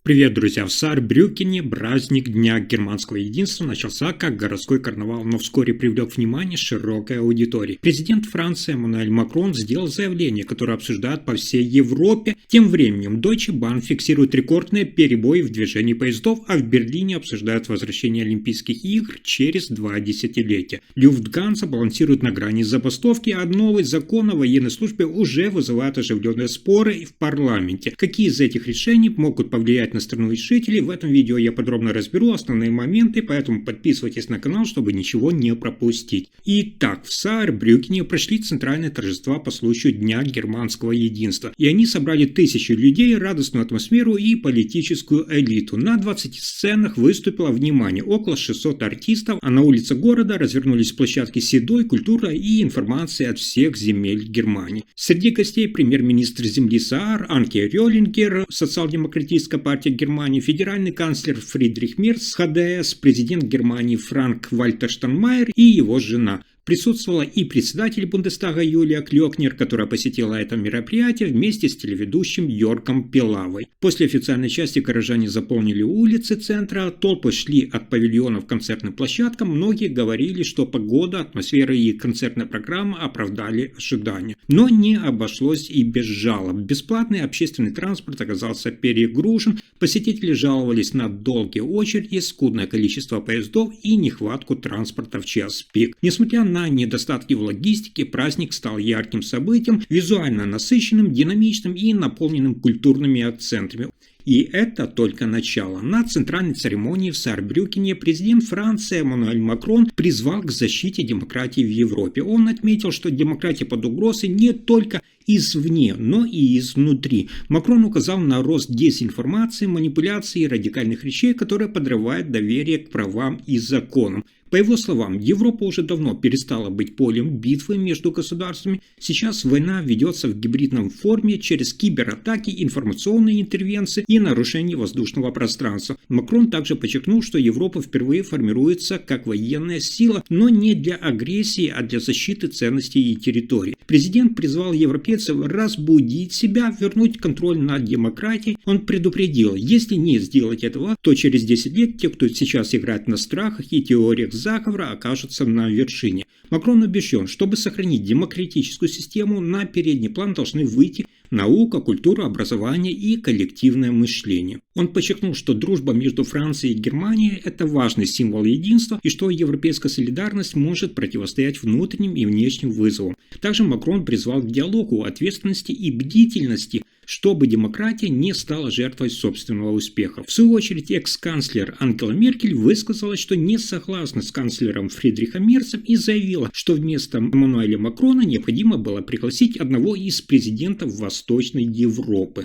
Привет, друзья! В Саарбрюкене праздник Дня германского единства начался как городской карнавал, но вскоре привлек внимание широкой аудитории. Президент Франции Эммануэль Макрон сделал заявление, которое обсуждают по всей Европе. Тем временем Deutsche Bahn фиксирует рекордные перебои в движении поездов, а в Берлине обсуждают возвращение Олимпийских игр через 2 десятилетия. Люфтганза балансирует на грани забастовки, а новый закон о военной службе уже вызывает оживленные споры в парламенте. Какие из этих решений могут повлиять на страну и жителей? В этом видео я подробно разберу основные моменты, поэтому подписывайтесь на канал, чтобы ничего не пропустить. Итак, в Саарбрюкене прошли центральные торжества по случаю Дня германского единства, и они собрали тысячи людей, радостную атмосферу и политическую элиту. На 20 сценах выступило, внимание, около 600 артистов, а на улице города развернулись площадки с едой, культурой и информацией от всех земель Германии. Среди гостей премьер-министр земли Саар Анке Рёлингер, социал-демократическая партия Германии, федеральный канцлер Фридрих Мерц, ХДС, президент Германии Франк-Вальтер Штайнмайер и его жена. Присутствовала и председатель Бундестага Юлия Клёкнер, которая посетила это мероприятие вместе с телеведущим Йоргом Пилавой. После официальной части горожане заполнили улицы центра, толпы шли от павильонов к концертным площадкам, многие говорили, что погода, атмосфера и концертная программа оправдали ожидания. Но не обошлось и без жалоб. Бесплатный общественный транспорт оказался перегружен, посетители жаловались на долгие очереди, скудное количество поездов и нехватку транспорта в час пик. Несмотря на недостатки в логистике, праздник стал ярким событием, визуально насыщенным, динамичным и наполненным культурными акцентами. И это только начало. На центральной церемонии в Саарбрюкене президент Франции Эммануэль Макрон призвал к защите демократии в Европе. Он отметил, что демократия под угрозой не только извне, но и изнутри. Макрон указал на рост дезинформации, манипуляций и радикальных речей, которые подрывают доверие к правам и законам. По его словам, Европа уже давно перестала быть полем битвы между государствами. Сейчас война ведется в гибридном форме через кибератаки, информационные интервенции и нарушение воздушного пространства. Макрон также подчеркнул, что Европа впервые формируется как военная сила, но не для агрессии, а для защиты ценностей и территорий. Президент призвал европейцев разбудить себя, вернуть контроль над демократией. Он предупредил, если не сделать этого, то через 10 лет те, кто сейчас играет на страхах и теориях заговора, окажутся на вершине. Макрон убежден, чтобы сохранить демократическую систему, на передний план должны выйти наука, культура, образование и коллективное мышление. Он подчеркнул, что дружба между Францией и Германией – это важный символ единства и что европейская солидарность может противостоять внутренним и внешним вызовам. Также Макрон призвал к диалогу, ответственности и бдительности, чтобы демократия не стала жертвой собственного успеха. В свою очередь, экс-канцлер Ангела Меркель высказалась, что не согласна с канцлером Фридрихом Мерцем и заявила, что вместо Эммануэля Макрона необходимо было пригласить одного из президентов Восточной Европы.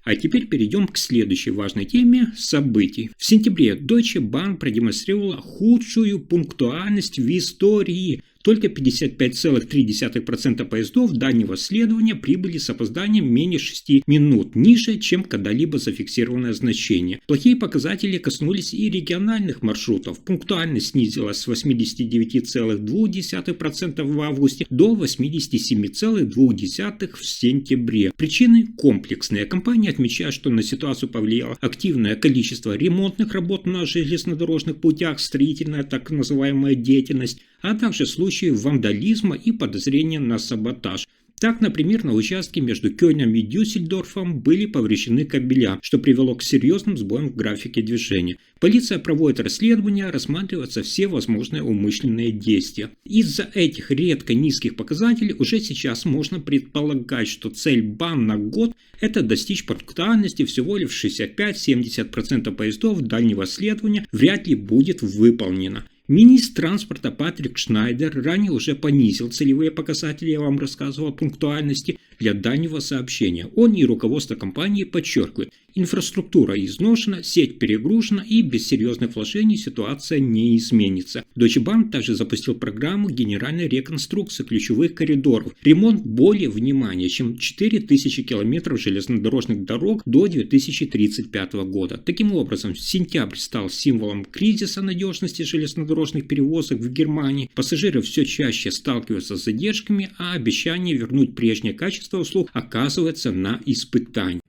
А теперь перейдем к следующей важной теме – событий. В сентябре Deutsche Bahn продемонстрировала худшую пунктуальность в истории. Только 55,3% поездов дальнего следования прибыли с опозданием менее 6 минут, ниже, чем когда-либо зафиксированное значение. Плохие показатели коснулись и региональных маршрутов. Пунктуальность снизилась с 89,2% в августе до 87,2% в сентябре. Причины комплексные. Компания отмечает, что на ситуацию повлияло активное количество ремонтных работ на железнодорожных путях, строительная так называемая деятельность, а также случаи вандализма и подозрения на саботаж. Так, например, на участке между Кёльном и Дюссельдорфом были повреждены кабеля, что привело к серьезным сбоям в графике движения. Полиция проводит расследование, рассматриваются все возможные умышленные действия. Из-за этих редко низких показателей уже сейчас можно предполагать, что цель БАН на год – это достичь пунктуальности всего лишь 65-70% поездов дальнего следования вряд ли будет выполнена. Министр транспорта Патрик Шнайдер ранее уже понизил целевые показатели, я вам рассказывал, пунктуальности для дальнего сообщения. Он и руководство компании подчеркивают, инфраструктура изношена, сеть перегружена и без серьезных вложений ситуация не изменится. Deutsche Bahn также запустил программу генеральной реконструкции ключевых коридоров. Ремонт более, внимания, чем 4000 километров железнодорожных дорог до 2035 года. Таким образом, сентябрь стал символом кризиса надежности железнодорожных перевозок в Германии. Пассажиры все чаще сталкиваются с задержками, а обещание вернуть прежнее качество услуг оказывается на испытании.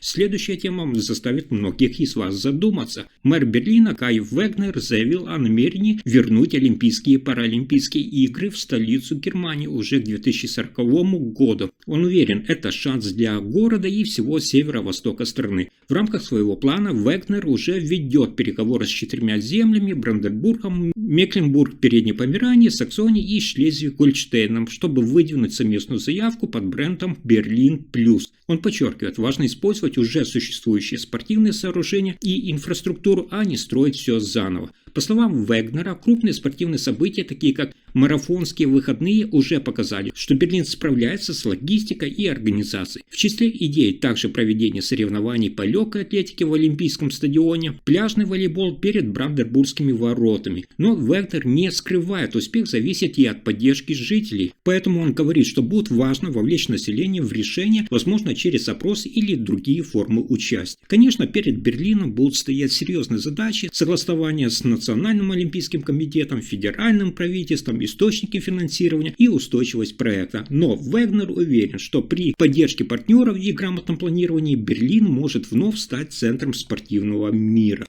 Следующая тема заставит многих из вас задуматься. Мэр Берлина Кай Вегнер заявил о намерении вернуть Олимпийские и Паралимпийские игры в столицу Германии уже к 2040 году. Он уверен, это шанс для города и всего северо-востока страны. В рамках своего плана Вегнер уже ведет переговоры с 4 землями: Бранденбургом, Мекленбург, Передней Померанией, Саксонией и Шлезвиг-Гольштейном, чтобы выдвинуть совместную заявку под брендом «Берлин Плюс». Он подчеркивает, важно использовать уже существующие спортивные сооружения и инфраструктуру, а не строить все заново. По словам Вегнера, крупные спортивные события, такие как марафонские выходные, уже показали, что Берлин справляется с логистикой и организацией. В числе идей также проведение соревнований по легкой атлетике в Олимпийском стадионе, пляжный волейбол перед Бранденбургскими воротами. Но Вегнер не скрывает, успех зависит и от поддержки жителей. Поэтому он говорит, что будет важно вовлечь население в решение, возможно, через опрос или другие формы участия. Конечно, перед Берлином будут стоять серьезные задачи: согласование с Национальным олимпийским комитетом, федеральным правительством, источники финансирования и устойчивость проекта. Но Вегнер уверен, что при поддержке партнеров и грамотном планировании Берлин может вновь стать центром спортивного мира.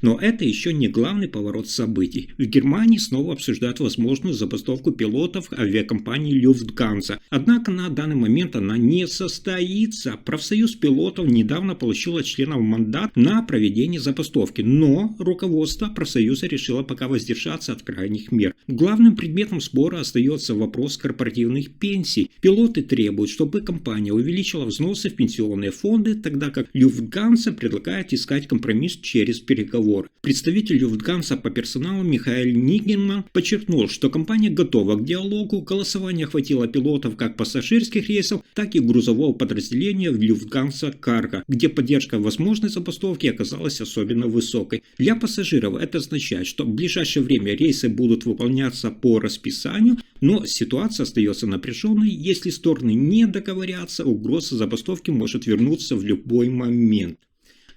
Но это еще не главный поворот событий. В Германии снова обсуждают возможную забастовку пилотов авиакомпании Люфтганза. Однако на данный момент она не состоится. Профсоюз пилотов недавно получил от членов мандат на проведение забастовки, но руководство профсоюза решило пока воздержаться от крайних мер. Главным предметом спора остается вопрос корпоративных пенсий. Пилоты требуют, чтобы компания увеличила взносы в пенсионные фонды, тогда как Люфтганза предлагает искать компромисс через переговоры. Представитель Люфтганза по персоналу Михаэль Ниггенман подчеркнул, что компания готова к диалогу. Голосование охватило пилотов как пассажирских рейсов, так и грузового подразделения в Люфтганза Карго, где поддержка возможной забастовки оказалась особенно высокой. Для пассажиров это означает, что в ближайшее время рейсы будут выполняться по расписанию, но ситуация остается напряженной. Если стороны не договорятся, угроза забастовки может вернуться в любой момент.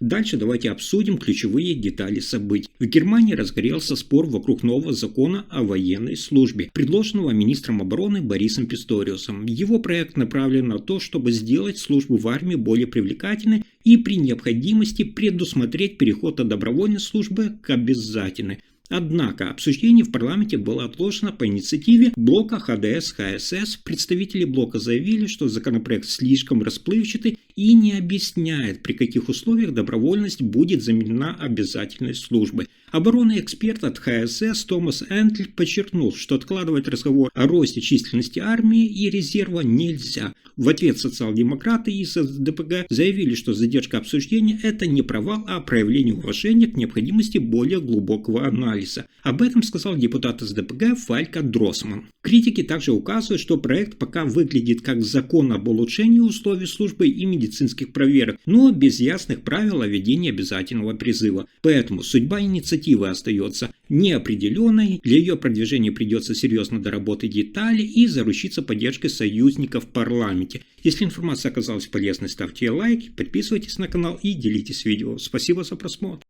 Дальше давайте обсудим ключевые детали событий. В Германии разгорелся спор вокруг нового закона о военной службе, предложенного министром обороны Борисом Писториусом. Его проект направлен на то, чтобы сделать службу в армии более привлекательной и при необходимости предусмотреть переход от добровольной службы к обязательной. Однако обсуждение в парламенте было отложено по инициативе блока ХДС-ХСС. Представители блока заявили, что законопроект слишком расплывчатый и не объясняет, при каких условиях добровольность будет заменена обязательной службой. Оборонный эксперт от ХСС Томас Энтль подчеркнул, что откладывать разговор о росте численности армии и резерва нельзя. В ответ социал-демократы из ДПГ заявили, что задержка обсуждения – это не провал, а проявление уважения к необходимости более глубокого анализа. Об этом сказал депутат из ДПГ Фалька Дросман. Критики также указывают, что проект пока выглядит как закон об улучшении условий службы и медицинских проверок, но без ясных правил о ведении обязательного призыва. Поэтому судьба инициативы остается неопределенной, для ее продвижения придется серьезно доработать детали и заручиться поддержкой союзников в парламенте. Если информация оказалась полезной, ставьте лайк, подписывайтесь на канал и делитесь видео. Спасибо за просмотр.